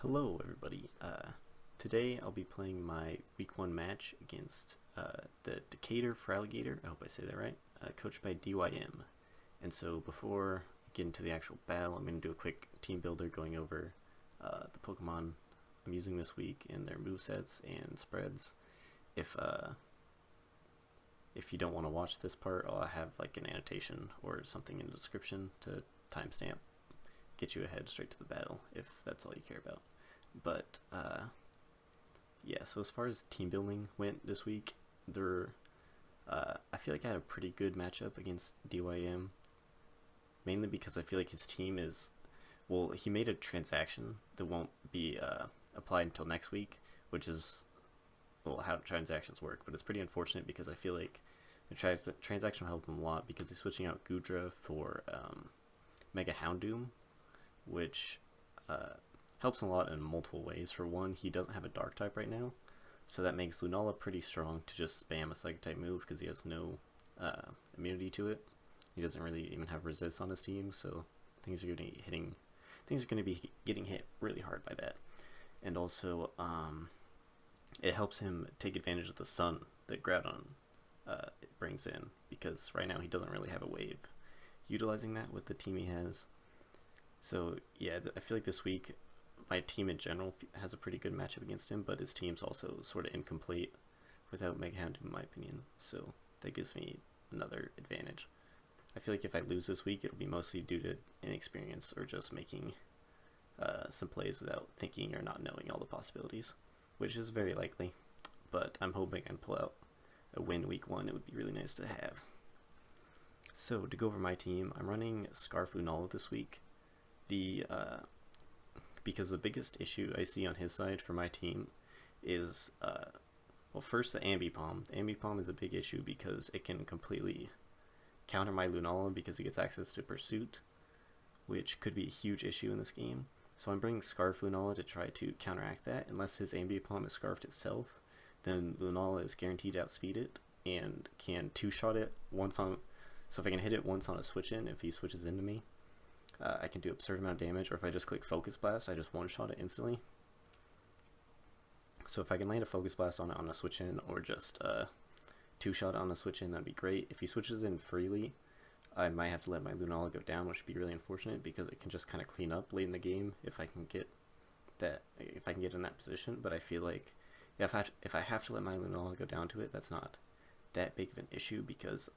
Hello everybody. Today I'll be playing my week 1 match against the Decatur for Alligator, I hope I say that right, coached by DYM. And so before we get into the actual battle, I'm going to do a quick team builder going over the Pokemon I'm using this week and their movesets and spreads. If you don't want to watch this part, I'll have like an annotation or something in the description to timestamp, get you ahead straight to the battle if that's all you care about. But yeah, so as far as team building went this week, I feel like I had a pretty good matchup against DYM, mainly because I feel like his team is, well, he made a transaction that won't be applied until next week, which is, well, how transactions work, but it's pretty unfortunate because I feel like the transaction will help him a lot because he's switching out Gudra for Mega Houndoom, which helps a lot in multiple ways. For one, he doesn't have a dark type right now, so that makes Lunala pretty strong to just spam a psychic type move because he has no immunity to it. He doesn't really even have resist on his team, so things are going to be getting hit really hard by that. And also, it helps him take advantage of the sun that Groudon it brings in, because right now he doesn't really have a wave utilizing that with the team he has. So yeah, I feel like this week my team in general has a pretty good matchup against him, but his team's also sort of incomplete without Mega Houndoom, in my opinion, so that gives me another advantage. I feel like if I lose this week, it'll be mostly due to inexperience or just making some plays without thinking or not knowing all the possibilities, which is very likely, but I'm hoping I can pull out a win week 1. It would be really nice to have. So to go over my team, I'm running Scarf Lunala this week. Because the biggest issue I see on his side for my team is, well, first the Ambipom. The Ambipom is a big issue because it can completely counter my Lunala because it gets access to Pursuit, which could be a huge issue in this game. So I'm bringing Scarf Lunala to try to counteract that. Unless his Ambipom is scarfed itself, then Lunala is guaranteed to outspeed it and can two-shot it once on. So if I can hit it once on a switch-in, if he switches into me, I can do an absurd amount of damage, or if I just click Focus Blast, I just one-shot it instantly. So if I can land a Focus Blast on it on a switch-in, or just two-shot on a switch-in, that'd be great. If he switches in freely, I might have to let my Lunala go down, which would be really unfortunate because it can just kind of clean up late in the game if I can get in that position. But I feel like if I have to let my Lunala go down to it, that's not that big of an issue because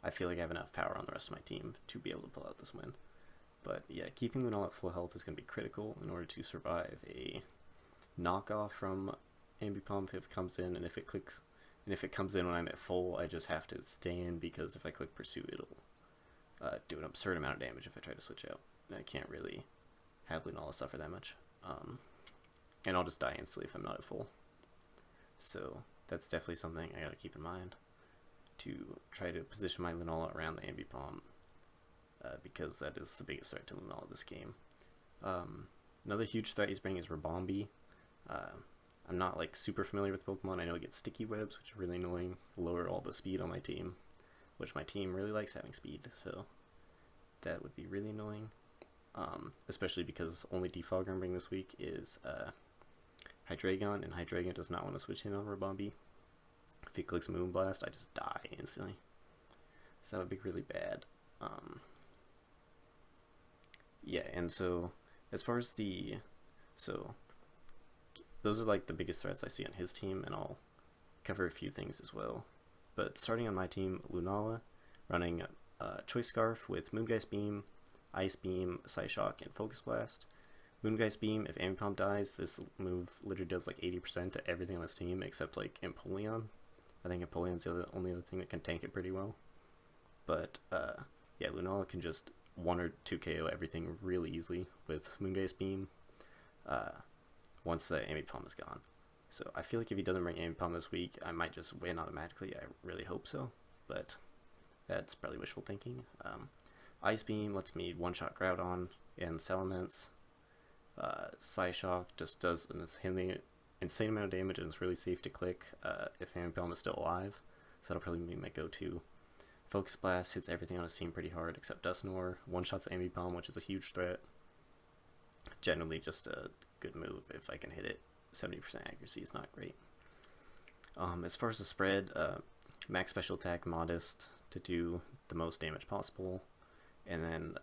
I feel like I have enough power on the rest of my team to be able to pull out this win. But yeah, keeping Lunala at full health is going to be critical in order to survive a knockoff from Ambipom if it comes in, and if it comes in when I'm at full, I just have to stay in because if I click Pursue, it'll do an absurd amount of damage if I try to switch out. And I can't really have Lunala suffer that much. And I'll just die instantly if I'm not at full. So that's definitely something I gotta keep in mind to try to position my Lunala around the Ambipom, because that is the biggest threat to Lunala this game. Another huge threat he's bringing is Rabombi. I'm not like super familiar with Pokemon. I know it gets sticky webs, which is really annoying, lower all the speed on my team, which my team really likes having speed, so that would be really annoying. Especially because only defogger I'm bringing this week is Hydreigon, and Hydreigon does not want to switch in on Rabombi. If he clicks Moonblast, I just die instantly. So that would be really bad. Yeah, and so as far as those are like the biggest threats I see on his team, and I'll cover a few things as well. But starting on my team, Lunala, running Choice Scarf with Moongeist Beam, Ice Beam, Psyshock, and Focus Blast. Moongeist Beam, if Ambipom dies, this move literally does like 80% to everything on his team except like Empoleon. I think Empoleon's the only other thing that can tank it pretty well. But yeah, Lunala can just 1 or 2 KO everything really easily with Moongeist Beam once the Ambipom is gone. So I feel like if he doesn't bring Ambipom this week, I might just win automatically. I really hope so, but that's probably wishful thinking. Ice Beam lets me one-shot Groudon and Salamence. Psyshock just does an insane amount of damage, and it's really safe to click if Ambipom is still alive, so that'll probably be my go-to. Focus Blast hits everything on his team pretty hard except Dusknoir, one-shots Ambipom, which is a huge threat. generally just a good move if I can hit it. 70% accuracy is not great. As far as the spread, max special attack modest to do the most damage possible, and then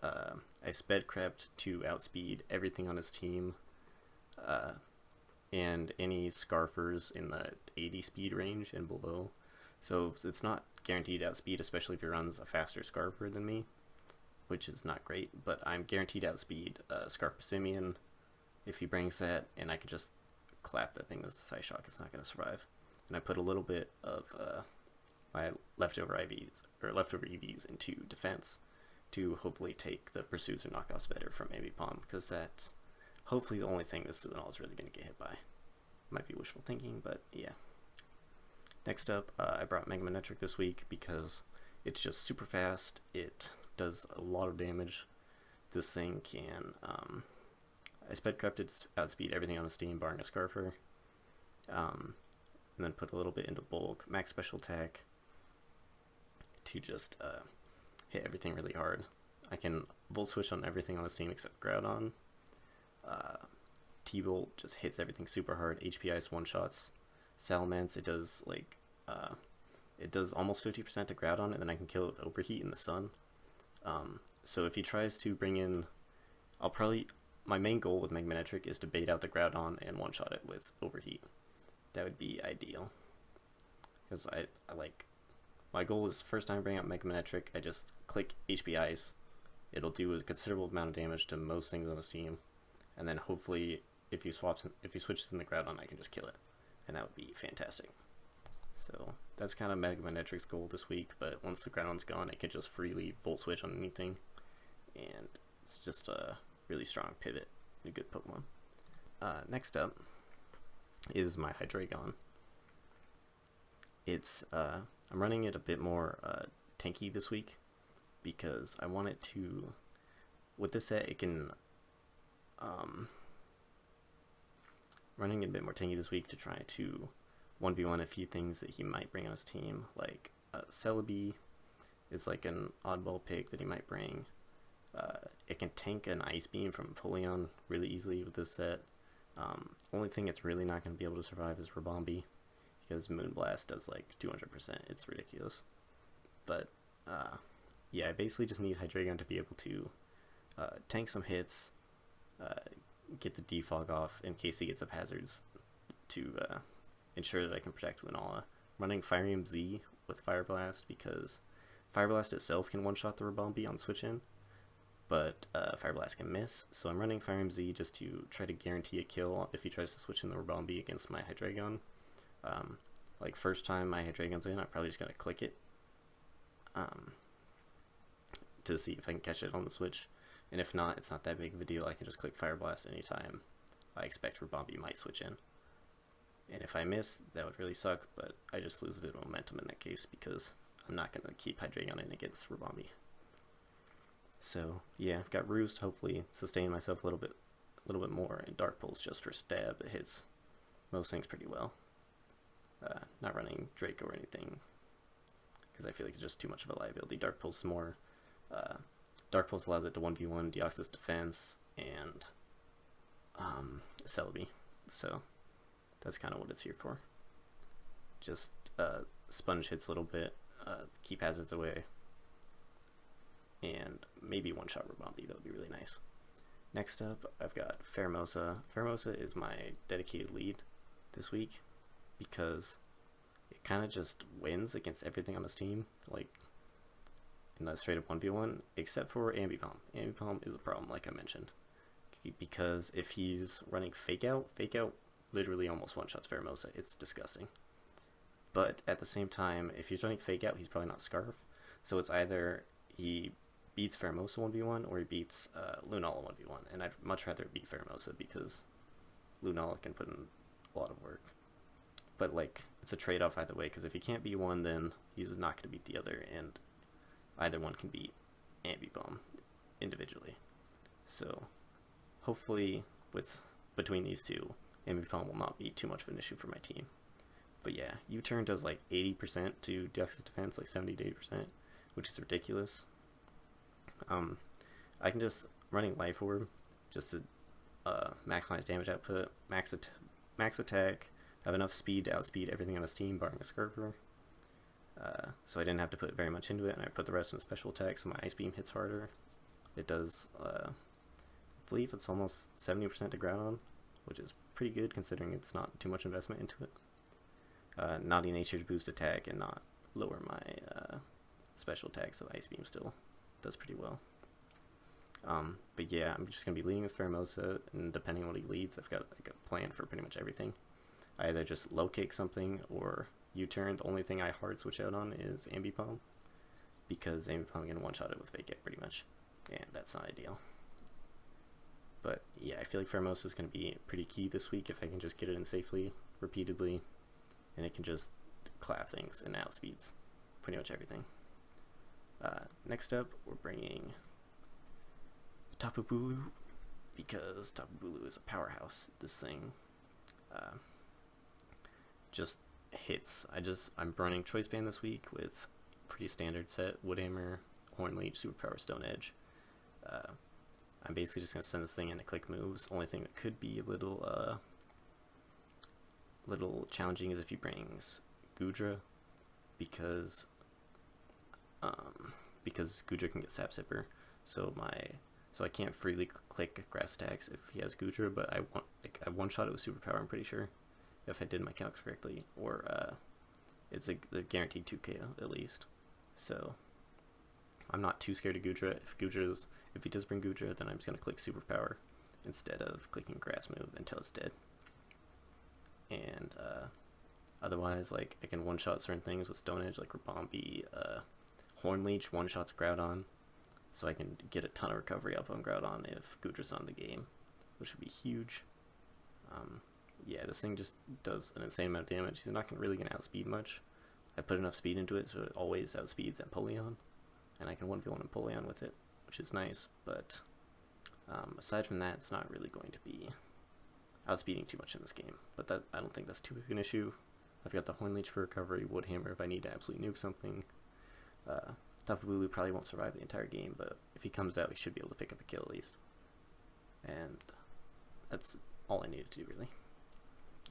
I sped crept to outspeed everything on his team, and any scarfers in the 80 speed range and below. So it's not guaranteed outspeed, especially if he runs a faster scarfer than me, which is not great, but I'm guaranteed outspeed Scarf Simeon if he brings that, and I can just clap that thing with Psyshock. It's not going to survive. And I put a little bit of my leftover EVs into defense to hopefully take the pursuits or knockoffs better from Ambipom, because that's hopefully the only thing this Lunala is really going to get hit by. Might be wishful thinking, but yeah. Next up, I brought Mega Manetric this week because it's just super fast. It does a lot of damage. This thing can, I sped crept it to outspeed everything on his team, barring a Scarfer. And then put a little bit into bulk, max special attack to just hit everything really hard. I can Volt Switch on everything on his team except Groudon. T-Bolt just hits everything super hard. HP Ice one-shots. Salamence, it does like, it does almost 50% to Groudon, and then I can kill it with Overheat in the sun. So if he tries to bring in, my main goal with Mega Manetric is to bait out the Groudon and one-shot it with Overheat. That would be ideal, because I like, my goal is first time I bring out Mega Manetric, I just click HP Ice, it'll do a considerable amount of damage to most things on the team, and then hopefully if he switches in the Groudon, I can just kill it, and that would be fantastic. So that's kind of Mega Manetric's goal this week, but once the Groudon's gone, I can just freely Volt Switch on anything, and it's just a really strong pivot, a good Pokemon. Next up is my Hydreigon. It's I'm running it a bit more tanky this week because I want it to, with this set it can running it a bit more tanky this week to try to 1v1 a few things that he might bring on his team, like Celebi is like an oddball pick that he might bring. It can tank an Ice Beam from Folion really easily with this set. Only thing it's really not going to be able to survive is Rabombi, because Moonblast does like 200%. It's ridiculous. But yeah, I basically just need Hydreigon to be able to tank some hits, get the defog off in case he gets up hazards, to ensure that I can protect Lunala. I'm running Firium Z with Fire Blast because Fire Blast itself can one-shot the Rabombi on switch in, but Fire Blast can miss, so I'm running Firium Z just to try to guarantee a kill if he tries to switch in the Rabombi against my Hydreigon. Like first time my Hydreigon's in, I'm probably just going to click it to see if I can catch it on the switch, and if not, it's not that big of a deal. I can just click Fire Blast anytime I expect Rabombi might switch in. And if I miss, that would really suck, but I just lose a bit of momentum in that case because I'm not going to keep Hydreigon in against Rabombi. So yeah, I've got Roost, hopefully sustain myself a little bit more, and Dark Pulse just for stab. It hits most things pretty well. Not running Draco or anything because I feel like it's just too much of a liability. Dark Pulse is more, Dark Pulse allows it to 1v1 Deoxys defense and Celebi, so that's kind of what it's here for. Just sponge hits a little bit, keep hazards away, and maybe one-shot Rabombi. That would be really nice. Next up, I've got Pheromosa. Pheromosa is my dedicated lead this week because it kind of just wins against everything on his team, like in the straight up 1v1, except for Ambipom. Ambipom is a problem, like I mentioned, because if he's running Fake Out literally almost one-shots Pheromosa. It's disgusting. But at the same time, if he's running Fake Out, he's probably not Scarf, so it's either he beats Pheromosa 1v1 or he beats Lunala 1v1, and I'd much rather beat Pheromosa because Lunala can put in a lot of work. But like, it's a trade-off either way, because if he can't beat one, then he's not going to beat the other, and either one can beat Ambipom individually. So hopefully between these two, Ambipom will not be too much of an issue for my team. But yeah, U-turn does like 80% to Deoxys defense, like 70 to 80%, which is ridiculous. I can just running Life Orb just to maximize damage output, max attack, have enough speed to outspeed everything on his team, barring a Scarver. So I didn't have to put very much into it, and I put the rest in special attack, so my Ice Beam hits harder. It does, I believe it's almost 70% to Groudon, which is pretty good considering it's not too much investment into it. Naughty Nature to boost attack and not lower my special attack, so Ice Beam still does pretty well. But yeah, I'm just going to be leading with Pheromosa, and depending on what he leads, I've got like a plan for pretty much everything. I either just low kick something or U-turn. The only thing I hard switch out on is Ambipom, because Ambipom can one-shot it with Fake It pretty much, and that's not ideal. But yeah, I feel like Pheromosa is going to be pretty key this week if I can just get it in safely, repeatedly, and it can just clap things and outspeeds pretty much everything. Next up, we're bringing Tapu Bulu, because Tapu Bulu is a powerhouse. This thing just hits. I'm running Choice Band this week with pretty standard set, Wood Hammer, Horn Leech, Superpower, Stone Edge. I'm basically just going to send this thing into click moves. Only thing that could be a little challenging is if he brings Goodra, because Goodra can get Sap Sipper, so I can't freely click grass attacks if he has Goodra, but I one-shot it with Superpower, I'm pretty sure, if I did my calcs correctly, or it's a guaranteed 2KO at least. So I'm not too scared of Goodra. If he does bring Goodra, then I'm just gonna click Superpower instead of clicking grass move until it's dead. And otherwise, like, I can one-shot certain things with Stone Edge, like Rabombi, Horn Leech one-shots Groudon, so I can get a ton of recovery up on Groudon if Goodra's on the game, which would be huge. Yeah, this thing just does an insane amount of damage. He's not really going to outspeed much. I put enough speed into it so it always outspeeds Empoleon, and I can 1v1 Empoleon with it, which is nice, but aside from that, it's not really going to be outspeeding too much in this game. But I don't think that's too big an issue. I've got the Horn Leech for recovery, Wood Hammer if I need to absolutely nuke something. Tapu Bulu probably won't survive the entire game, but if he comes out, he should be able to pick up a kill at least. And that's all I needed to do, really.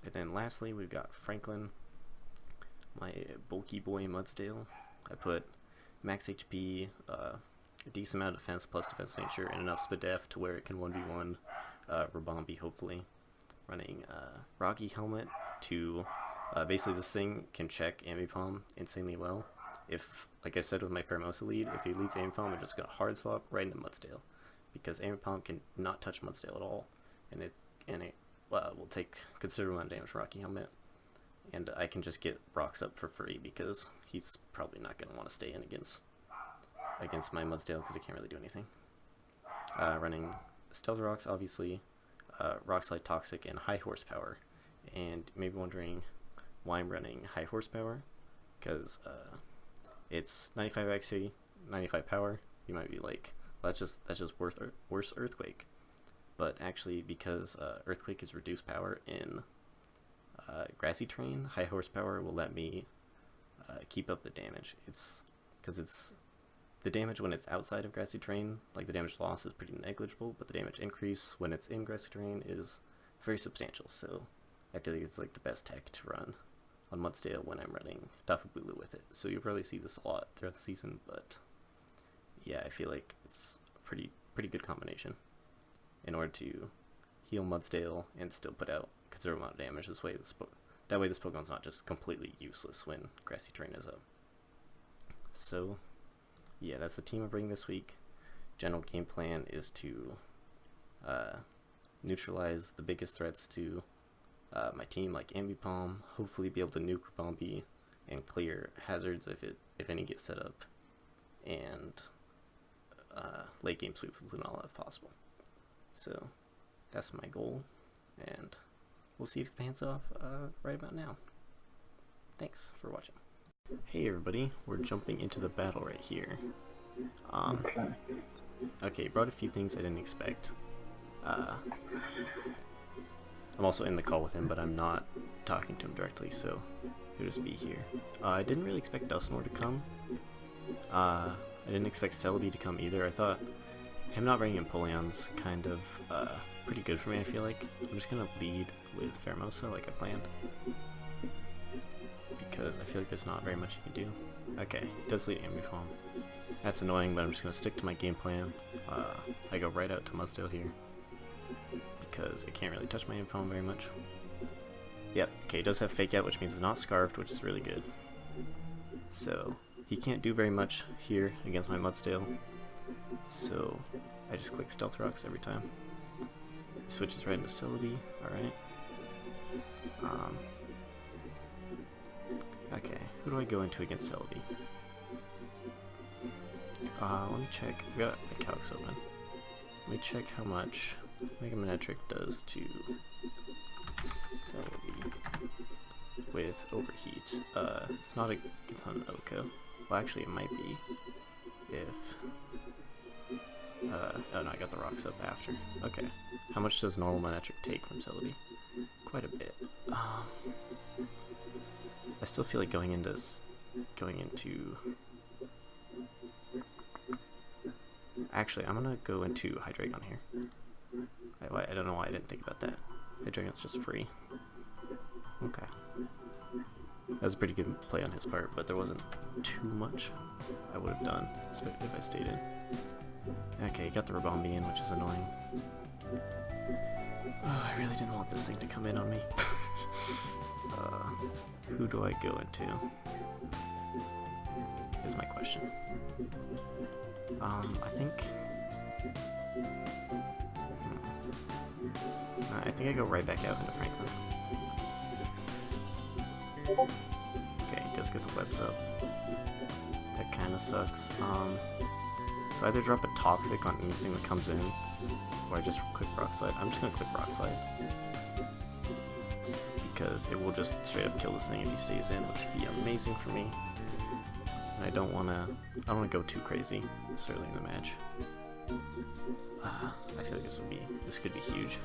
And then lastly, we've got Franklin, my bulky boy Mudsdale. I put max HP, a decent amount of defense plus defense nature, and enough Spadef to where it can 1v1 Rabombi, hopefully. Running Rocky Helmet to basically this thing can check Ambipom insanely well. If, like I said with my Pheromosa lead, if he leads Ambipom, I'm just going to hard swap right into Mudsdale, because Ambipom can not touch Mudsdale at all, and it will take considerable amount of damage from Rocky Helmet, and I can just get rocks up for free because he's probably not going to want to stay in against my Mudsdale because he can't really do anything. Running Stealth Rocks, obviously, Rock Slide Toxic, and High Horsepower, and maybe wondering why I'm running High Horsepower, because it's 95 XP, 95 power. You might be like, well, that's just worse Earthquake. But actually, because Earthquake is reduced power in Grassy Terrain, High Horsepower will let me keep up the damage. Because the damage when it's outside of Grassy Terrain, like the damage loss is pretty negligible, but the damage increase when it's in Grassy Terrain is very substantial. So I feel like it's like the best tech to run on Mudsdale when I'm running Tapu Bulu with it. So you'll probably see this a lot throughout the season, but yeah, I feel like it's a pretty good combination in order to heal Mudsdale and still put out considerable amount of damage. That way this Pokemon's not just completely useless when Grassy Terrain is up. So yeah, that's the team I'm bringing this week. General game plan is to neutralize the biggest threats to my team, like Ambipom, hopefully be able to nuke Rabombi and clear hazards if any get set up, and late game sweep with Lunala if possible. So that's my goal, and we'll see if it pans off right about now. Thanks for watching. Hey everybody, we're jumping into the battle right here. Okay, brought a few things I didn't expect. I'm also in the call with him, but I'm not talking to him directly, so he'll just be here. I didn't really expect Dusknoir to come. I didn't expect Celebi to come either. I thought him not bringing Empoleon's kind of pretty good for me, I feel like. I'm just gonna lead with Pheromosa like I planned, because I feel like there's not very much you can do. Okay, it does lead Ambipom. That's annoying, but I'm just gonna stick to my game plan. I go right out to Mudsdale here, because I can't really touch my Ambipom very much. Yep, okay, it does have Fake Out, which means it's not Scarfed, which is really good. So, he can't do very much here against my Mudsdale. So, I just click Stealth Rocks every time. He switches right into Celebi, alright. Okay, who do I go into against Celebi? Let me check. I've got my calcs open. Let me check how much Mega Manectric does to Celebi with Overheat. It's not an Oko. Well, actually, it might be if. Oh no, I got the rocks up after. Okay. How much does normal Manectric take from Celebi? Quite a bit. I still feel like going into. Actually, I'm gonna go into Hydreigon here. I don't know why I didn't think about that. Hydreigon's just free. Okay. That was a pretty good play on his part, but there wasn't too much I would have done if I stayed in. Okay, got the Rabombi in, which is annoying. Oh, I really didn't want this thing to come in on me. Who do I go into? Is my question. I think I go right back out into Franklin. Okay, he does get the webs up. That kind of sucks. So either drop a Toxic on anything that comes in, or I just click Rock Slide. I'm just gonna click Rock Slide, because it will just straight up kill this thing if he stays in, which would be amazing for me. And I don't wanna go too crazy this early in the match. I feel like this could be huge.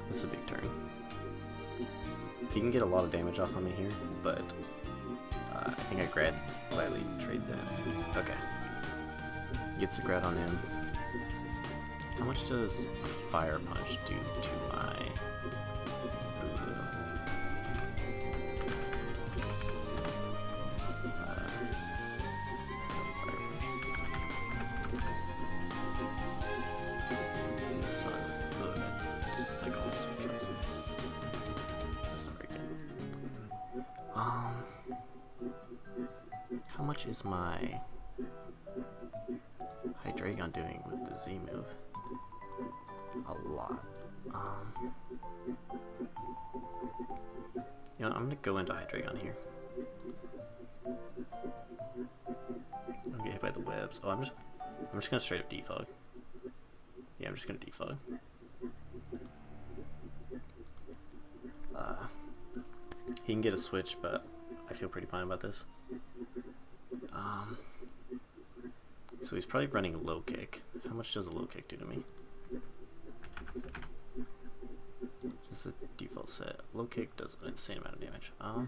This is a big turn. He can get a lot of damage off on me here, but I think I gladly trade that. Okay. Gets a grad on him. How much does a Fire Punch do to my Boo-Boo? Son. It's like almost a choice. That's not very good. How much is my Hydreigon doing with the Z move? A lot. You know, I'm gonna go into Hydreigon here. I'm gonna get hit by the webs. Oh, I'm just gonna straight up defog. Yeah, I'm just gonna defog. He can get a switch, but I feel pretty fine about this. So he's probably running low kick. How much does a low kick do to me? Just a default set. Low kick does an insane amount of damage. I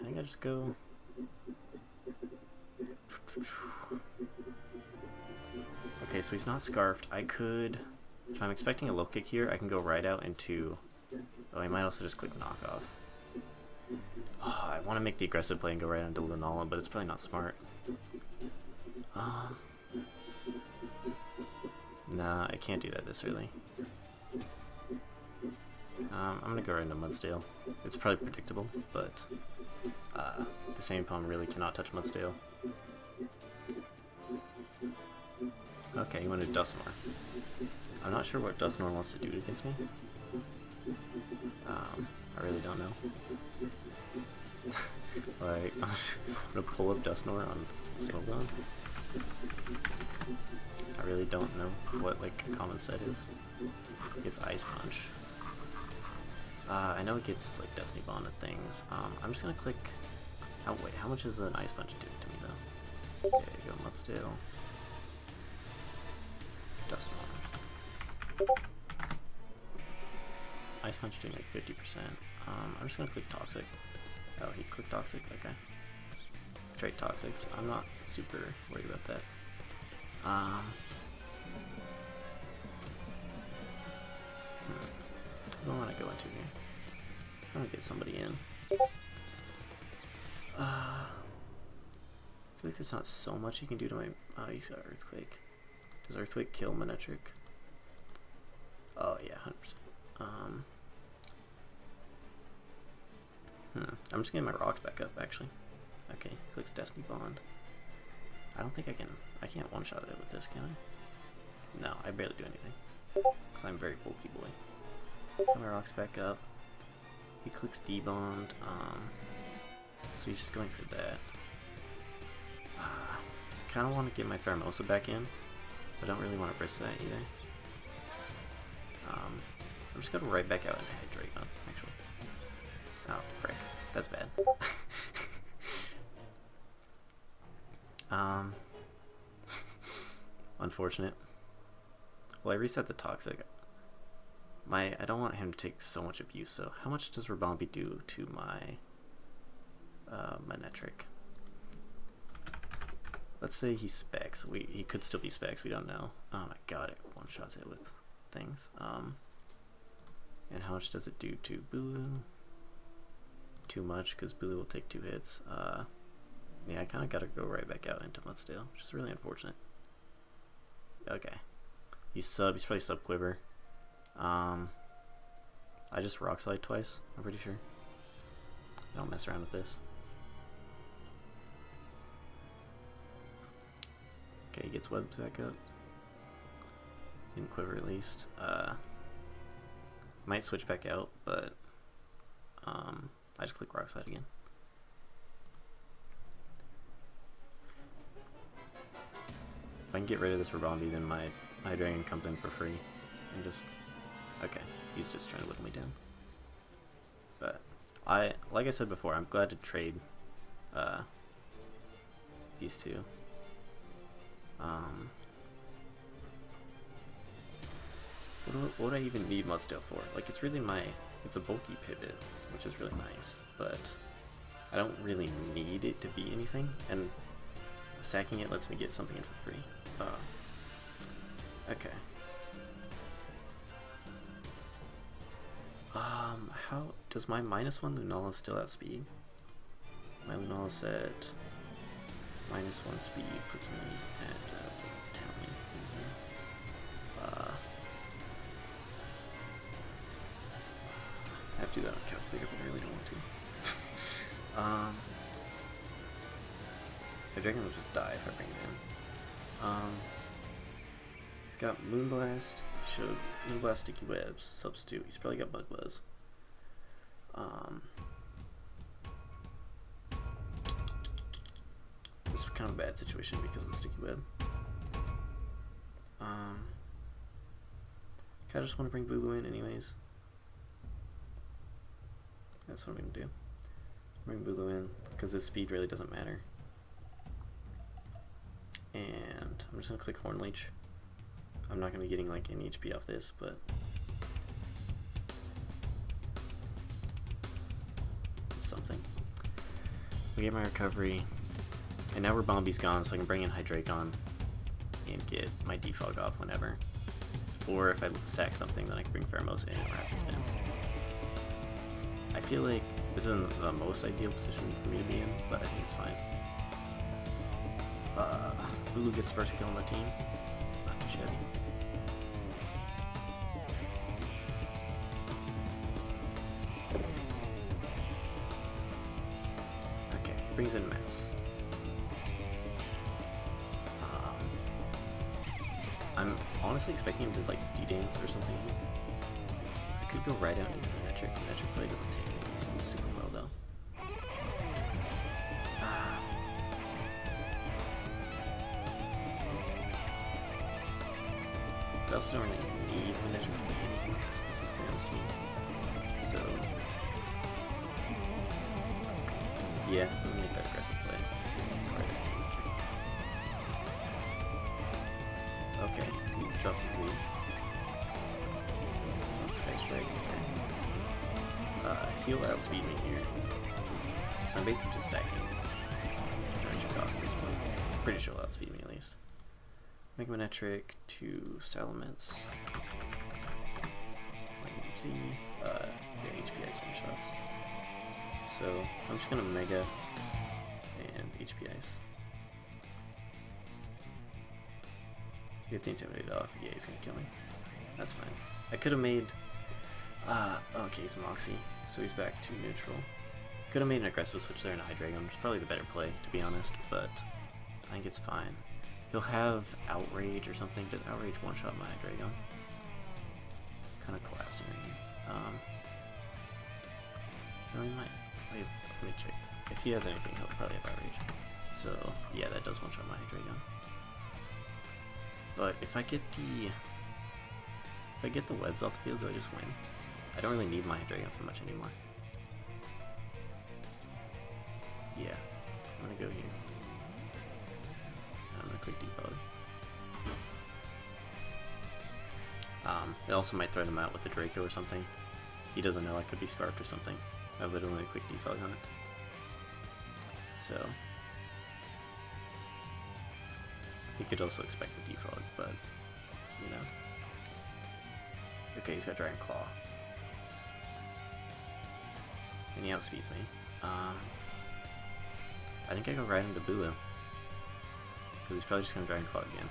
think I just go. Okay, so he's not scarfed. I could, if I'm expecting a low kick here, I can go right out into. Oh, I might also just click knockoff. Oh, I want to make the aggressive play and go right into Lunala, but it's probably not smart. Nah, I can't do that this early. I'm gonna go right into Mudsdale. It's probably predictable, but the same Palm really cannot touch Mudsdale. Okay, he went to Dusknoir. I'm not sure what Dusknoir wants to do against me. I really don't know. Like, I'm gonna pull up Dusknoir on Snogon. I really don't know what like a common set is. It gets Ice Punch. I know it gets like Destiny Bond and things. I'm just gonna click. Wait, how much is an Ice Punch doing to me though? Okay, go Mudsdale. Dusknoir. Ice Punch doing like 50%. I'm just gonna click Toxic. Oh, he clicked Toxic? Okay. Trade Toxics. I'm not super worried about that. I don't want to go into here. I'm gonna get somebody in. I feel like there's not so much you can do to my... Oh, he's got Earthquake. Does Earthquake kill Manectric? Oh, yeah, 100%. I'm just getting my rocks back up, actually. Okay, clicks Destiny Bond. I don't think I can... I can't one-shot it with this, can I? No, I barely do anything. Because I'm a very bulky boy. Put my rocks back up. He clicks D-Bond. So he's just going for that. I kind of want to get my Pheromosa back in, but I don't really want to risk that either. I'm just going to right back out into Hydreigon, actually. Oh, frick. That's bad. Unfortunate. Well, I reset the Toxic. I don't want him to take so much abuse, so how much does Ribombee do to my Manectric? Let's say he specs. He could still be specs, we don't know. Oh my god, it one-shots it with things. And how much does it do to Bulu? Too much, because Bulu will take 2 hits. Yeah, I kind of got to go right back out into Mudsdale, which is really unfortunate. Okay. He's probably sub Quiver. I just Rock Slide twice, I'm pretty sure. I don't mess around with this. Okay, he gets webbed back up. Didn't Quiver at least. Might switch back out, but I just click Rock Slide again. If I can get rid of this Ribombee, then my Hydreigon comes in for free. And just... Okay, he's just trying to whittle me down. But, like I said before, I'm glad to trade these two. What would I even need Mudsdale for? Like, it's really it's a bulky pivot, which is really nice, but I don't really need it to be anything, and stacking it lets me get something in for free. Okay. How does my -1 Lunala still outspeed? My Lunala at -1 speed puts me at doesn't tell me. I have to do that on calculator, but I really don't want to. The dragon will just die if I bring it in. He's got Moonblast. Showed Moonblast, Sticky Webs, Substitute. He's probably got Bug Buzz. This is kind of a bad situation because of the Sticky Web. I just want to bring Bulu in anyways. That's what I'm going to do. Bring Bulu in because his speed really doesn't matter. And I'm just going to click Horn Leech. I'm not going to be getting like any HP off this, but it's something. We get my recovery, and now Ribombee's gone, so I can bring in Hydreigon and get my defog off whenever. Or if I sack something, then I can bring Pheromosa in and Rapid Spin. I feel like this isn't the most ideal position for me to be in, but I think it's fine. Bulu gets first kill on the team. Not too shabby. Okay, brings in Mets. I'm honestly expecting him to like D-dance or something. I could go right out into Manectric. Manectric probably doesn't take anything super well though. I also don't really need Manectric to be anything specifically on this team. So yeah, I'm gonna make that aggressive play. Okay, he drops a Z. Sky Strike, okay. he'll outspeed me here. So I'm basically just sacking Magic off at this point. Pretty sure he'll outspeed me at least. Megamanectric to Salamence. Z. Yeah, HP Ice one shots. So I'm just gonna Mega and HP Ice. Get the Intimidate off. Yeah, he's gonna kill me. That's fine. I could have made. Okay, he's Moxie, so he's back to neutral. Could have made an aggressive switch there in Hydreigon, which is probably the better play, to be honest, but I think it's fine. He'll have Outrage or something. Does Outrage one-shot my Hydreigon? Kind of collapsing right here. No, he might. Wait, let me check. If he has anything, he'll probably have Outrage. So, yeah, that does one-shot my Hydreigon. But if I get the webs off the field, do I just win? I don't really need my Hydreigon for much anymore. Yeah, I'm gonna go here. I'm gonna click defog. It also might threat him out with the Draco or something. He doesn't know I could be Scarfed or something. I literally click defog on it. So he could also expect the defog, but you know. Okay, he's got Dragon Claw. And he outspeeds me. I think I go right into Bulu. Because he's probably just going to Dragon Claw again.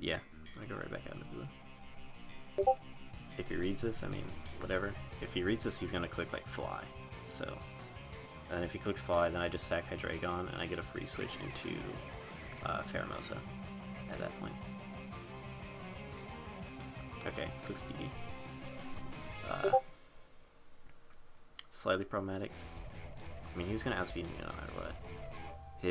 Yeah, I'm going to go right back out into Bulu. If he reads this, I mean, whatever. If he reads this, he's going to click, like, Fly. So, and if he clicks Fly, then I just sack Hydreigon, and I get a free switch into Pheromosa at that point. Okay, clicks DD. Slightly problematic. I mean, he's gonna outspeed me no matter what. He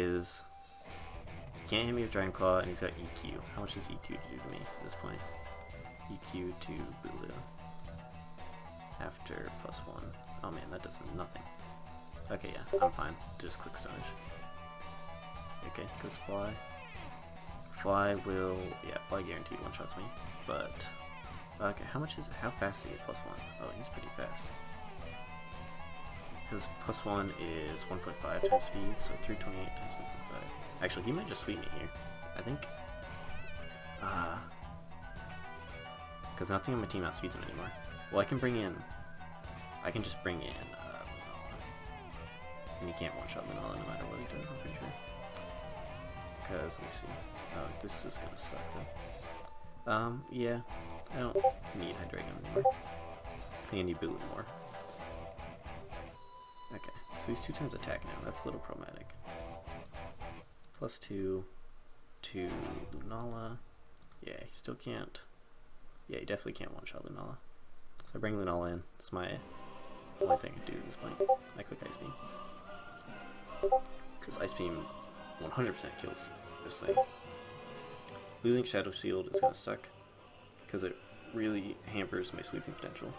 can't hit me with Dragon Claw, and he's got EQ. How much does EQ do to me at this point? EQ to Bulu. After +1. Oh man, that does nothing. Okay, yeah, I'm fine. Just click Stonish. Okay, clicks Fly. Fly will, yeah, Fly guaranteed one-shots me, but okay, how fast is he at +1? Oh, he's pretty fast. Because +1 is 1.5 times speed, so 328 times 1.5. Actually, he might just sweep me here. I think. Because nothing on my team outspeeds him anymore. Well, I can just bring in Lunala. And he can't one-shot Lunala no matter what he does, I'm pretty sure. Because, let me see. Oh, this is gonna suck though. Yeah. I don't need Hydreigon anymore. I think I need Bulu more. Okay, so he's 2 times attack now. That's a little problematic. +2 to Lunala. Yeah, he still can't. Yeah, he definitely can't one-shot Lunala. So I bring Lunala in. It's my only thing I can do at this point. I click Ice Beam. Because Ice Beam 100% kills this thing. Losing Shadow Shield is going to suck. Because it really hampers my sweeping potential.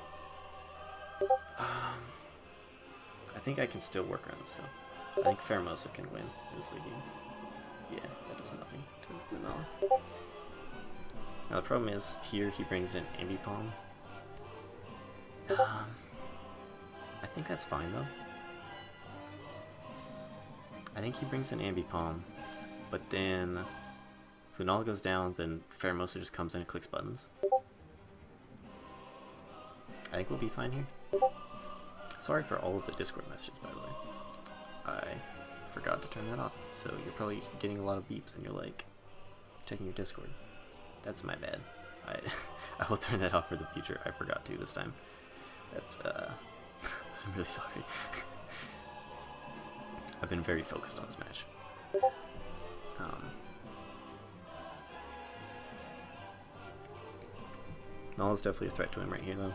I think I can still work around this though. I think Pheromosa can win this league game. Yeah, that does nothing to Lunala. Now the problem is, here he brings in Ambipom. I think that's fine though. I think he brings in Ambipom, but then if Lunala goes down, then Pheromosa just comes in and clicks buttons. I think we'll be fine here. Sorry for all of the Discord messages, by the way. I forgot to turn that off, so you're probably getting a lot of beeps and you're like, checking your Discord. That's my bad. I will turn that off for the future. I forgot to this time. That's, I'm really sorry. I've been very focused on this match. Nala's definitely a threat to him right here, though.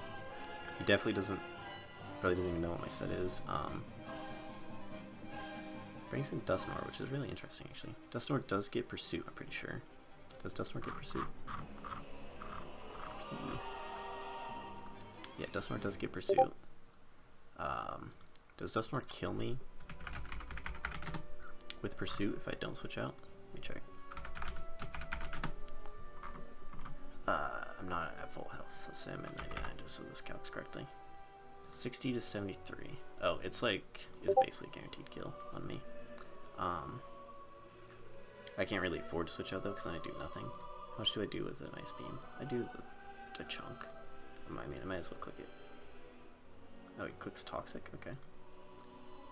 He definitely probably doesn't even know what my set is. Brings in Dusknoir, which is really interesting, actually. Dusknoir does get Pursuit, I'm pretty sure. Does Dusknoir get Pursuit? Yeah, Dusknoir does get Pursuit. Does Dusknoir kill me with Pursuit if I don't switch out? Let me check. I'm not at full health. Let's say I'm at 99 just so this calcs correctly. 60 to 73. Oh, it's basically a guaranteed kill on me. I can't really afford to switch out though because then I do nothing. How much do I do with an ice beam? I do a chunk. I might as well click it. Oh, he clicks toxic. Okay.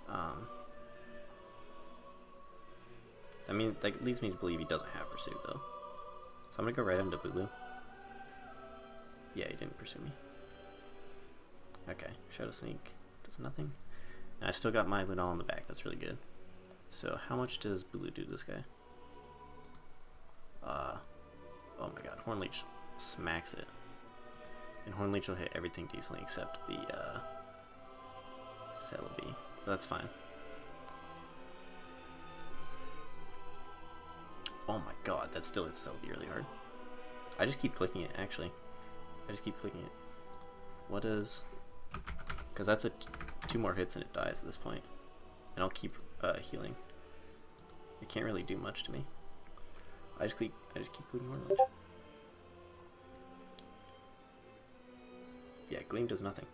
I mean, that leads me to believe he doesn't have pursuit though. So I'm gonna go right into Bulu. Yeah, he didn't pursue me. Okay, Shadow Sneak does nothing. And I've still got my Lunala in the back. That's really good. So how much does Bulu do to this guy? Oh my god, Hornleech smacks it. And Hornleech will hit everything decently except the Celebi. That's fine. Oh my god, that still hits Celebi really hard. I just keep clicking it, actually. I just keep clicking it. What is... Because that's two more hits and it dies at this point. And I'll keep healing. It can't really do much to me. I just keep clicking Hornleech. Yeah, Gleam does nothing.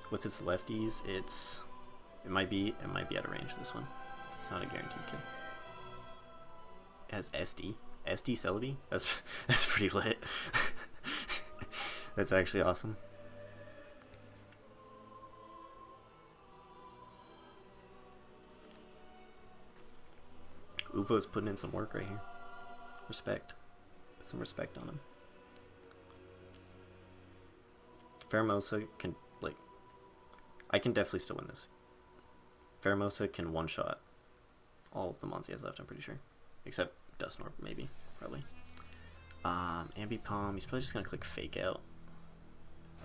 With its lefties, it might be out of range. This one, it's not a guaranteed kill. It has SD Celebi. That's pretty lit. That's actually awesome. Uvo's putting in some work right here. Respect. Put some respect on him. Pheromosa can, like... I can definitely still win this. Pheromosa can one-shot all of the mons he has left, I'm pretty sure. Except Dusknoir, maybe. Probably. Ambipom, he's probably just gonna click Fake Out.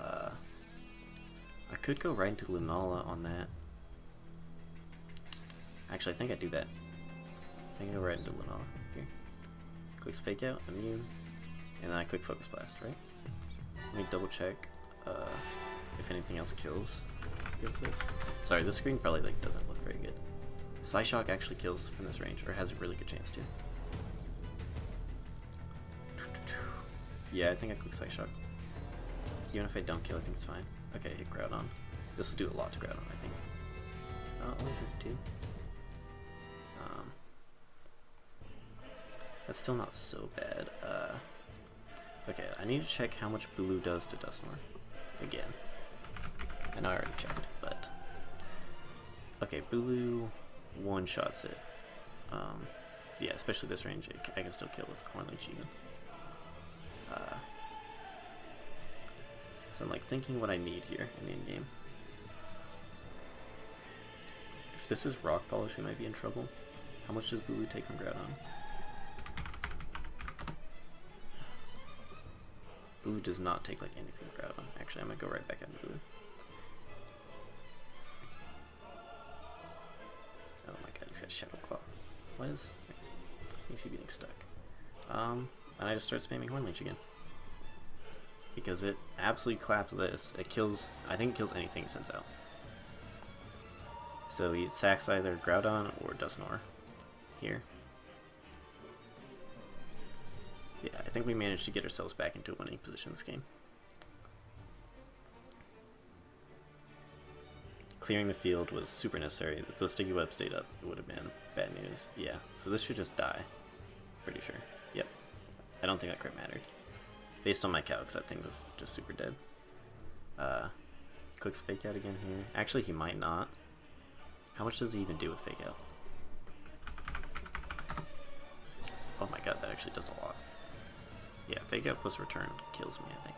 I could go right into Lunala on that. Actually, I think I do that. I think I go right into Lunala here. Clicks Fake Out, Immune, and then I click Focus Blast, right? Let me double check if anything else kills this. Sorry, this screen probably doesn't look very good. Psyshock actually kills from this range, or has a really good chance to. Yeah, I think I click Psyshock. Even if I don't kill, I think it's fine. Okay, hit Groudon. This will do a lot to Groudon, I think. Only 32. That's still not so bad. Okay, I need to check how much Bulu does to Dusknoir. Again. I know I already checked, but... Okay, Bulu one-shots it. Yeah, especially this range, I can still kill with Hornleech even. So I'm thinking what I need here in the in-game. If this is Rock Polish, we might be in trouble. How much does Bulu take from Groudon? Bulu does not take anything from Groudon. Actually, I'm gonna go right back into Bulu. Oh my god, he's got Shadow Claw. What is... Thinks he's getting stuck. And I just start spamming Hornleech again. Because it absolutely claps this. It kills... I think it kills anything it sends out. So he sacks either Groudon or Dusknoir. Here. Yeah, I think we managed to get ourselves back into a winning position this game. Clearing the field was super necessary. If the Sticky Web stayed up, it would have been bad news. Yeah, so this should just die. Pretty sure. Yep. I don't think that crit mattered. Based on my calcs, that thing was just super dead. Clicks Fake Out again here. Actually, he might not. How much does he even do with Fake Out? Oh my god, that actually does a lot. Yeah, Fake Out plus Return kills me, I think.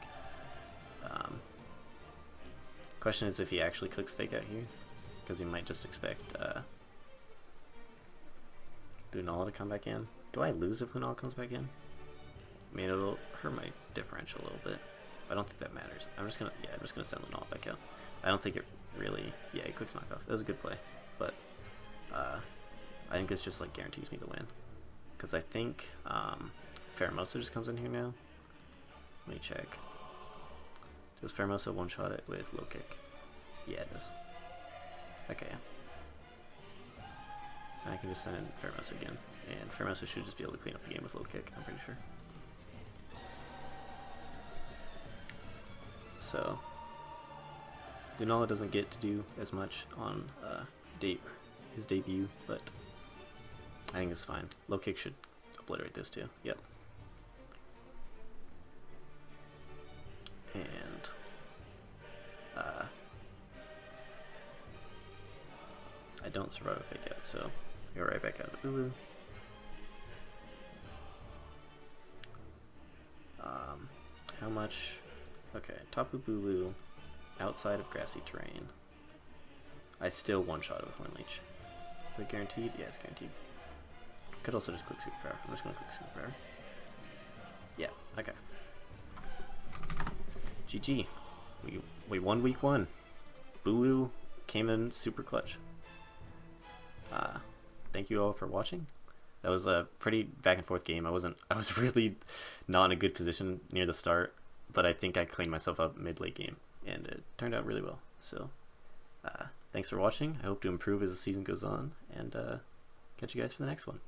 Question is if he actually clicks Fake Out here, because he might just expect Lunala to come back in. Do I lose if Lunala comes back in? I mean, it'll hurt my differential a little bit. I don't think that matters. I'm just gonna send Lunala back out. I don't think it really... Yeah, he clicks Knockoff. That was a good play, but I think this just guarantees me the win. Because I think Pheromosa just comes in here now. Let me check. Does Pheromosa one-shot it with Low Kick? Yeah, it does. Okay. I can just send in Pheromosa again. And Fairmaster should just be able to clean up the game with low kick, I'm pretty sure. So, Lunala doesn't get to do as much on his debut, but I think it's fine. Low kick should obliterate this too. Yep. And I don't survive a fake out, so go right back out to Bulu. How much? Okay, Tapu Bulu, outside of grassy terrain. I still one-shot it with Horn Leech. Is it guaranteed? Yeah, it's guaranteed. Could also just click Super Power. I'm just gonna click Super Power. Yeah, okay. GG. We won week 1. Bulu came in super clutch. Thank you all for watching. That was a pretty back and forth game. I was really not in a good position near the start, but I think I cleaned myself up mid-late game, and it turned out really well. So, thanks for watching. I hope to improve as the season goes on, and catch you guys for the next one.